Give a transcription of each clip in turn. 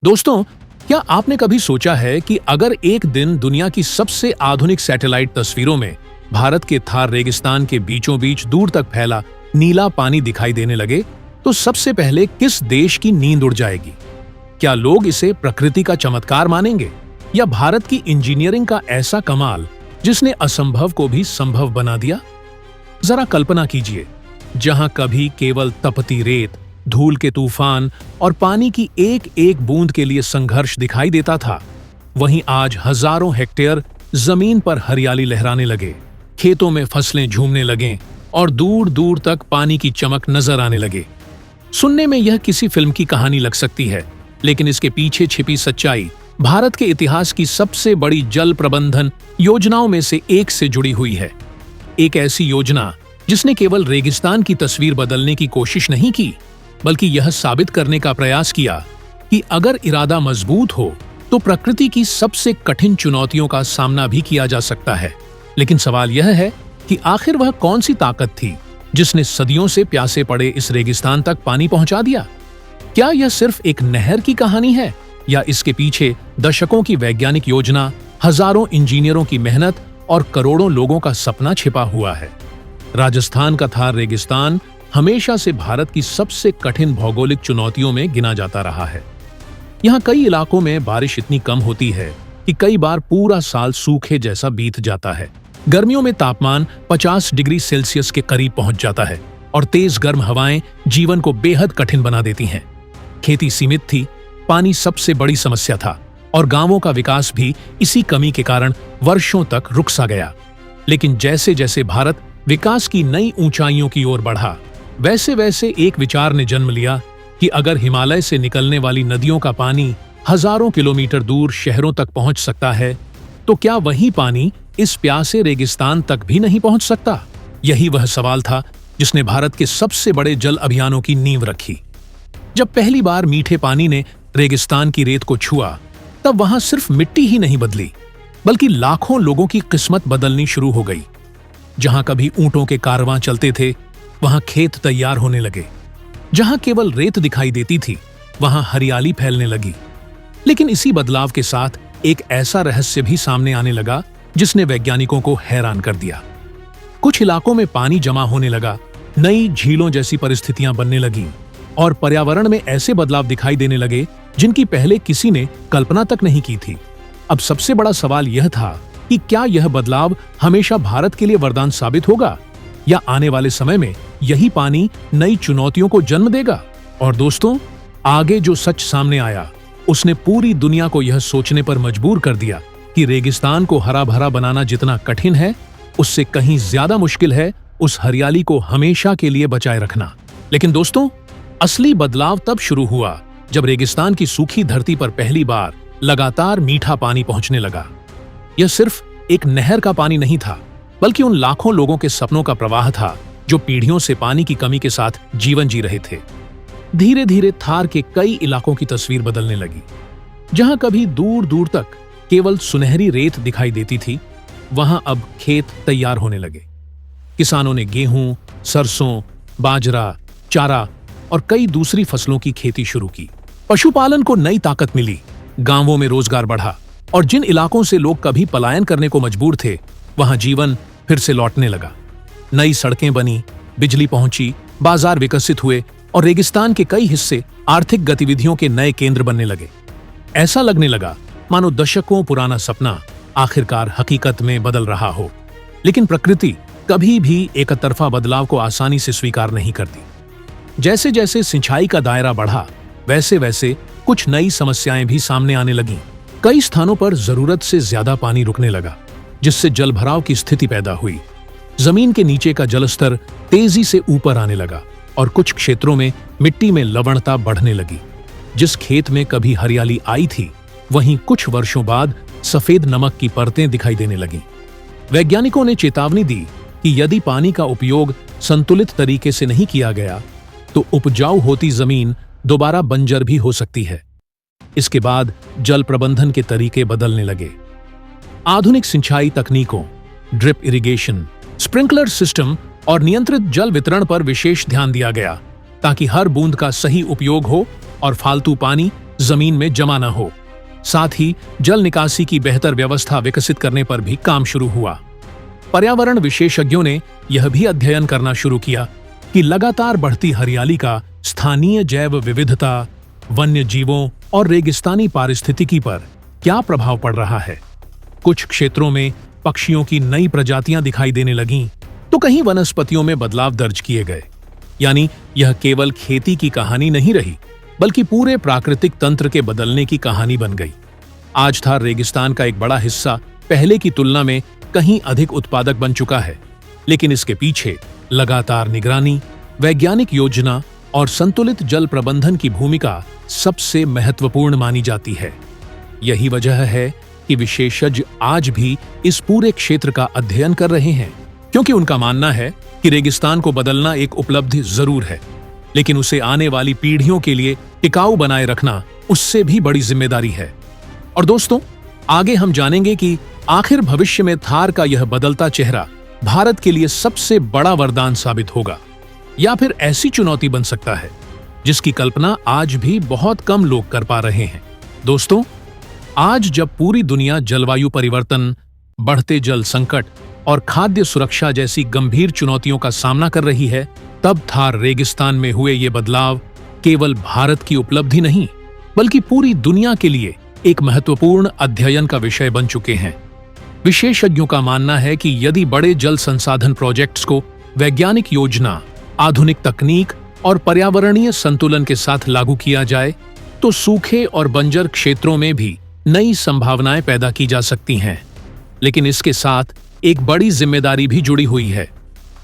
दोस्तों, क्या आपने कभी सोचा है कि अगर एक दिन दुनिया की सबसे आधुनिक सैटेलाइट तस्वीरों में भारत के थार रेगिस्तान के बीचों बीच दूर तक फैला नीला पानी दिखाई देने लगे, तो सबसे पहले किस देश की नींद उड़ जाएगी? क्या लोग इसे प्रकृति का चमत्कार मानेंगे या भारत की इंजीनियरिंग का ऐसा कमाल जिसने असंभव को भी संभव बना दिया? जरा कल्पना कीजिए, जहां कभी केवल तपती रेत, धूल के तूफान और पानी की एक एक बूंद के लिए संघर्ष दिखाई देता था, वहीं आज हजारों हेक्टेयर जमीन पर हरियाली लहराने लगे, खेतों में फसलें झूमने लगें और दूर दूर तक पानी की चमक नजर आने लगे। सुनने में यह किसी फिल्म की कहानी लग सकती है, लेकिन इसके पीछे छिपी सच्चाई भारत के इतिहास की सबसे बड़ी जल प्रबंधन योजनाओं में से एक से जुड़ी हुई है। एक ऐसी योजना जिसने केवल रेगिस्तान की तस्वीर बदलने की कोशिश नहीं की, बल्कि यह साबित करने का प्रयास किया कि अगर इरादा मजबूत हो तो प्रकृति की सबसे कठिन चुनौतियों का सामना भी किया जा सकता है। लेकिन सवाल यह है कि आखिर वह कौन सी ताकत थी जिसने सदियों से प्यासे पड़े इस रेगिस्तान तक पानी पहुंचा दिया? क्या यह सिर्फ एक नहर की कहानी है या इसके पीछे दशकों की वैज्ञानिक योजना, हजारों इंजीनियरों की मेहनत और करोड़ों लोगों का सपना छिपा हुआ है? राजस्थान का थार रेगिस्तान हमेशा से भारत की सबसे कठिन भौगोलिक चुनौतियों में गिना जाता रहा है। यहाँ कई इलाकों में बारिश इतनी कम होती है कि कई बार पूरा साल सूखे जैसा बीत जाता है। गर्मियों में तापमान 50 डिग्री सेल्सियस के करीब पहुंच जाता है और तेज गर्म हवाएं जीवन को बेहद कठिन बना देती हैं। खेती सीमित थी, पानी सबसे बड़ी समस्या था और गांवों का विकास भी इसी कमी के कारण वर्षों तक रुक सा गया। लेकिन जैसे जैसे भारत विकास की नई ऊंचाइयों की ओर बढ़ा, वैसे वैसे एक विचार ने जन्म लिया कि अगर हिमालय से निकलने वाली नदियों का पानी हजारों किलोमीटर दूर शहरों तक पहुंच सकता है, तो क्या वही पानी इस प्यासे रेगिस्तान तक भी नहीं पहुंच सकता? यही वह सवाल था जिसने भारत के सबसे बड़े जल अभियानों की नींव रखी। जब पहली बार मीठे पानी ने रेगिस्तान की रेत को छुआ, तब वहां सिर्फ मिट्टी ही नहीं बदली, बल्कि लाखों लोगों की किस्मत बदलनी शुरू हो गई। जहां कभी ऊंटों के कारवां चलते थे, वहां खेत तैयार होने लगे। जहां केवल रेत दिखाई देती थी, वहां हरियाली फैलने लगी। लेकिन इसी बदलाव के साथ एक ऐसा रहस्य भी सामने आने लगा जिसने वैज्ञानिकों को हैरान कर दिया। कुछ इलाकों में पानी जमा होने लगा, नई झीलों जैसी परिस्थितियां बनने लगीं और पर्यावरण में ऐसे बदलाव दिखाई देने लगे जिनकी पहले किसी ने कल्पना तक नहीं की थी। अब सबसे बड़ा सवाल यह था कि क्या यह बदलाव हमेशा भारत के लिए वरदान साबित होगा या आने वाले समय में यही पानी नई चुनौतियों को जन्म देगा? और दोस्तों, आगे जो सच सामने आया उसने पूरी दुनिया को यह सोचने पर मजबूर कर दिया कि रेगिस्तान को हरा भरा बनाना जितना कठिन है, उससे कहीं ज्यादा मुश्किल है उस हरियाली को हमेशा के लिए बचाए रखना। लेकिन दोस्तों, असली बदलाव तब शुरू हुआ जब रेगिस्तान की सूखी धरती पर पहली बार लगातार मीठा पानी पहुंचने लगा। यह सिर्फ एक नहर का पानी नहीं था, बल्कि उन लाखों लोगों के सपनों का प्रवाह था जो पीढ़ियों से पानी की कमी के साथ जीवन जी रहे थे। धीरे धीरे थार के कई इलाकों की तस्वीर बदलने लगी। जहां कभी दूर दूर तक केवल सुनहरी रेत दिखाई देती थी, वहां अब खेत तैयार होने लगे। किसानों ने गेहूं, सरसों, बाजरा, चारा और कई दूसरी फसलों की खेती शुरू की। पशुपालन को नई ताकत मिली, गांवों में रोजगार बढ़ा और जिन इलाकों से लोग कभी पलायन करने को मजबूर थे, वहां जीवन फिर से लौटने लगा। नई सड़कें बनी, बिजली पहुंची, बाजार विकसित हुए और रेगिस्तान के कई हिस्से आर्थिक गतिविधियों के नए केंद्र बनने लगे। ऐसा लगने लगा मानो दशकों पुराना सपना आखिरकार हकीकत में बदल रहा हो। लेकिन प्रकृति कभी भी एकतरफा बदलाव को आसानी से स्वीकार नहीं करती। जैसे जैसे सिंचाई का दायरा बढ़ा, वैसे वैसे कुछ नई समस्याएं भी सामने आने लगीं। कई स्थानों पर जरूरत से ज्यादा पानी रुकने लगा, जिससे जलभराव की स्थिति पैदा हुई। जमीन के नीचे का जलस्तर तेजी से ऊपर आने लगा और कुछ क्षेत्रों में मिट्टी में लवणता बढ़ने लगी। जिस खेत में कभी हरियाली आई थी, वहीं कुछ वर्षों बाद सफेद नमक की परतें दिखाई देने लगीं। वैज्ञानिकों ने चेतावनी दी कि यदि पानी का उपयोग संतुलित तरीके से नहीं किया गया, तो उपजाऊ होती जमीन दोबारा बंजर भी हो सकती है। इसके बाद जल प्रबंधन के तरीके बदलने लगे। आधुनिक सिंचाई तकनीकों, ड्रिप इरिगेशन, स्प्रिंकलर सिस्टम और नियंत्रित जल वितरण पर विशेष ध्यान दिया गया, ताकि हर बूंद का सही उपयोग हो और फालतू पानी जमीन में जमा न हो। साथ ही जल निकासी की बेहतर व्यवस्था विकसित करने पर भी काम शुरू हुआ। पर्यावरण विशेषज्ञों ने यह भी अध्ययन करना शुरू किया कि लगातार बढ़ती हरियाली का स्थानीय जैव विविधता, वन्य जीवों और रेगिस्तानी पारिस्थितिकी पर क्या प्रभाव पड़ रहा है। कुछ क्षेत्रों में पक्षियों की नई प्रजातियां दिखाई देने लगीं, तो कहीं वनस्पतियों में बदलाव दर्ज किए गए। यानी यह केवल खेती की कहानी नहीं रही, बल्कि पूरे प्राकृतिक तंत्र के बदलने की कहानी बन गई। आज थार रेगिस्तान का एक बड़ा हिस्सा पहले की तुलना में कहीं अधिक उत्पादक बन चुका है, लेकिन इसके पीछे लगातार निगरानी, वैज्ञानिक योजना और संतुलित जल प्रबंधन की भूमिका सबसे महत्वपूर्ण मानी जाती है। यही वजह है कि विशेषज्ञ आज भी इस पूरे क्षेत्र का अध्ययन कर रहे हैं, क्योंकि उनका मानना है कि रेगिस्तान को बदलना एक उपलब्धि जरूर है, लेकिन उसे आने वाली पीढ़ियों के लिए टिकाऊ बनाए रखना उससे भी बड़ी जिम्मेदारी है। और दोस्तों, आगे हम जानेंगे कि आखिर भविष्य में थार का यह बदलता चेहरा भारत के लिए सबसे बड़ा वरदान साबित होगा, या फिर ऐसी चुनौती बन सकता है जिसकी कल्पना आज भी बहुत कम लोग कर पा रहे हैं। दोस्तों, आज जब पूरी दुनिया जलवायु परिवर्तन, बढ़ते जल संकट और खाद्य सुरक्षा जैसी गंभीर चुनौतियों का सामना कर रही है, तब थार रेगिस्तान में हुए ये बदलाव केवल भारत की उपलब्धि नहीं, बल्कि पूरी दुनिया के लिए एक महत्वपूर्ण अध्ययन का विषय बन चुके हैं। विशेषज्ञों का मानना है कि यदि बड़े जल संसाधन प्रोजेक्ट्स को वैज्ञानिक योजना, आधुनिक तकनीक और पर्यावरणीय संतुलन के साथ लागू किया जाए, तो सूखे और बंजर क्षेत्रों में भी नई संभावनाएं पैदा की जा सकती हैं। लेकिन इसके साथ एक बड़ी जिम्मेदारी भी जुड़ी हुई है।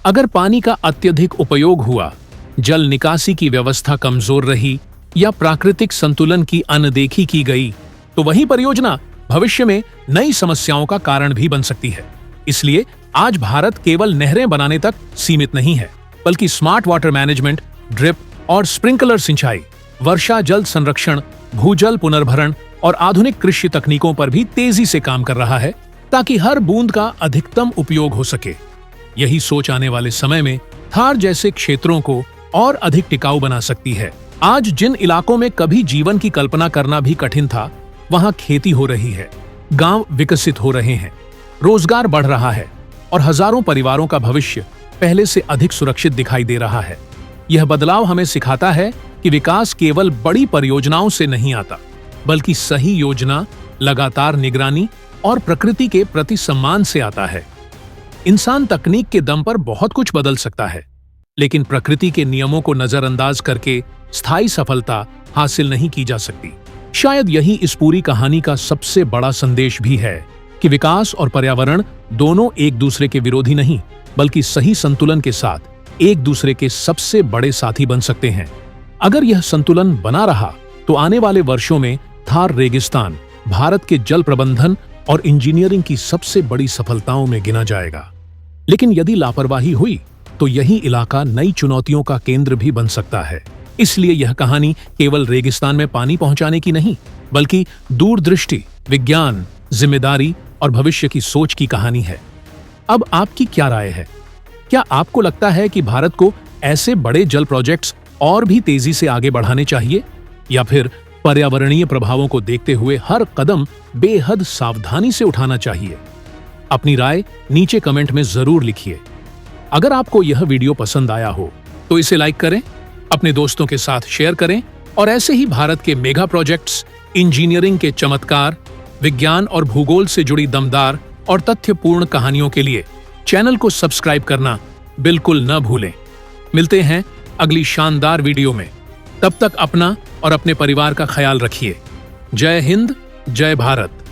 अगर पानी का अत्यधिक उपयोग हुआ, जल निकासी की व्यवस्था कमजोर रही या प्राकृतिक संतुलन की अनदेखी की गई, तो वही परियोजना भविष्य में नई समस्याओं का कारण भी बन सकती है। इसलिए आज भारत केवल नहरें बनाने तक सीमित नहीं है, बल्कि स्मार्ट वाटर मैनेजमेंट, ड्रिप और स्प्रिंकलर सिंचाई, वर्षा जल संरक्षण, भूजल पुनर्भरण और आधुनिक कृषि तकनीकों पर भी तेजी से काम कर रहा है, ताकि हर बूंद का अधिकतम उपयोग हो सके। यही सोच आने वाले समय में थार जैसे क्षेत्रों को और अधिक टिकाऊ बना सकती है। आज जिन इलाकों में कभी जीवन की कल्पना करना भी कठिन था, वहां खेती हो रही है, गांव विकसित हो रहे हैं, रोजगार बढ़ रहा है और हजारों परिवारों का भविष्य पहले से अधिक सुरक्षित दिखाई दे रहा है। यह बदलाव हमें सिखाता है कि विकास केवल बड़ी परियोजनाओं से नहीं आता, बल्कि सही योजना, लगातार निगरानी और प्रकृति के प्रति सम्मान से आता है। इंसान तकनीक के दम पर बहुत कुछ बदल सकता है, लेकिन प्रकृति के नियमों को नजरअंदाज करके स्थायी सफलता हासिल नहीं की जा सकती। शायद यही इस पूरी कहानी का सबसे बड़ा संदेश भी है कि विकास और पर्यावरण दोनों एक दूसरे के विरोधी नहीं, बल्कि सही संतुलन के साथ एक दूसरे के सबसे बड़े साथी बन सकते हैं। अगर यह संतुलन बना रहा, तो आने वाले वर्षों में थार रेगिस्तान भारत के जल प्रबंधन और इंजीनियरिंग की सबसे बड़ी सफलताओं में गिना जाएगा। लेकिन यदि लापरवाही हुई, तो यही इलाका नई चुनौतियों का केंद्र भी बन सकता है। इसलिए यह कहानी केवल रेगिस्तान में पानी पहुंचाने की नहीं, बल्कि दूरदृष्टि, विज्ञान, जिम्मेदारी और भविष्य की सोच की कहानी है। अब आपकी क्या राय है? क्या आपको लगता है कि भारत को ऐसे बड़े जल प्रोजेक्ट्स और भी तेजी से आगे बढ़ाने चाहिए, या फिर पर्यावरणीय प्रभावों को देखते हुए हर कदम बेहद सावधानी से उठाना चाहिए? अपनी राय नीचे कमेंट में जरूर लिखिए। अगर आपको यह वीडियो पसंद आया हो तो इसे लाइक करें, अपने दोस्तों के साथ शेयर करें और ऐसे ही भारत के मेगा प्रोजेक्ट्स, इंजीनियरिंग के चमत्कार, विज्ञान और भूगोल से जुड़ी दमदार और तथ्यपूर्ण कहानियों के लिए चैनल को सब्सक्राइब करना बिल्कुल न भूलें। मिलते हैं अगली शानदार वीडियो में। तब तक अपना और अपने परिवार का ख्याल रखिए। जय हिंद, जय भारत।